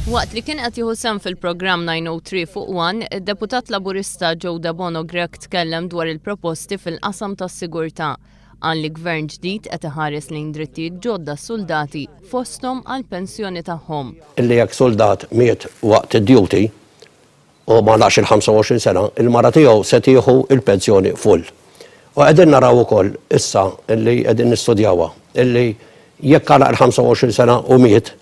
Waqt li kien qed jieħu sehem fil-programm 903 fuq One, id-deputat Laburista Joe Debono Grech tkellem dwar il-proposti fil-qasam tas-sigurtà għal li gvern ġdid qed iħares lejn drittijiet ġodda s-suldati fosthom għall pensjoni tagħhom. Illi jekk soldat miet waqt id-duty u ma naqx il-25 sena, il-mara tiegħu se tieħu il-pensjoni full. U qegħdin naraw ukoll issa illi qegħdin nistudjawha illi jekk għalaq il-25 sena u miet,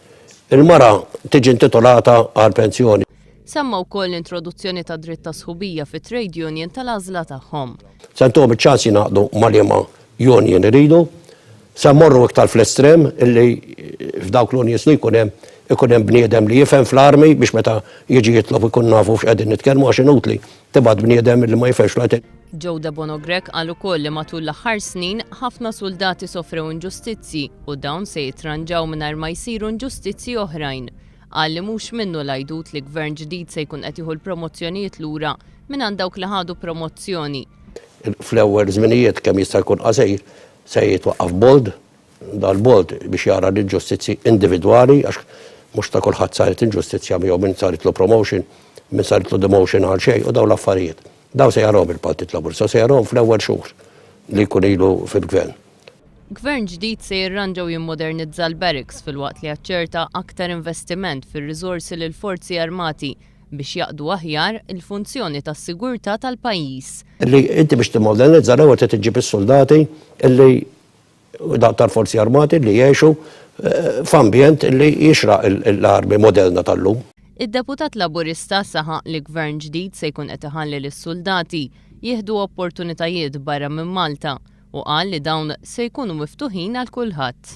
il-mara tiġi intitolata għal pensjoni. Semma wkoll l-introduzzjoni ta' dritt ta' sħubija fit trade union tal-għażla tagħhom. Se ntuhom iċ-ċans jingħaqdu mal-liema union iridu, se mmorru iktar fl-estrem illi f'dawk l-unions li jkun hemm bniedem li jifhem fl-armi biex meta jiġi jitlob ikun nafu x'qegħdin nitkellmu għax inutli tibgħat bniedem li ma jifhemx l. Joe Debono Grech qal ukoll li matul l-aħħar snin ħafna soldati sofrew inġustizzi u dawn se jitranġaw mingħajr ma jsiru inġustizzi oħrajn. Qal li mhux minnu l-għajdut li gvern ġdid se jkun qed jieħu l-promozzjonijiet lura minn dawk li ħadu promozzjoni. Fl-ewwel żminijiet kemm jista' jkun qasir se jitwaqqaf bold, dal-bold biex jara l-inġustizzi individwali għax mhux ta' kulħadd saret inġustizzja miegħu min saritlu promotion, min saritlu demotion għal xejn u dawn l-affarijiet. Daw se jarahom il-Partit Laburista, se jarahom fl-ewwel xhur li jkun ilu fil-Gvern. Gvern ġdid se jirranġa u jimmodernizza l-barracks fil-waqt li jaċċerta aktar investiment fir-riżorsi lill-Forzi Armati biex jaqdu aħjar il-funzjoni tas-sigurtà tal-pajjiż. Illi inti biex timmodernizza l-ewwel trid tiġġib is-soldati illi tal-Forzi Armati li jgħixu f'ambjent li jixraq l-armi moderna tal-lum. Id-deputat Laburista saħaq li gvern ġdid se jkun qed iħalli lis-soldati jieħdu opportunitajiet barra minn Malta u qal li dawn se jkunu miftuħin għal kulħadd.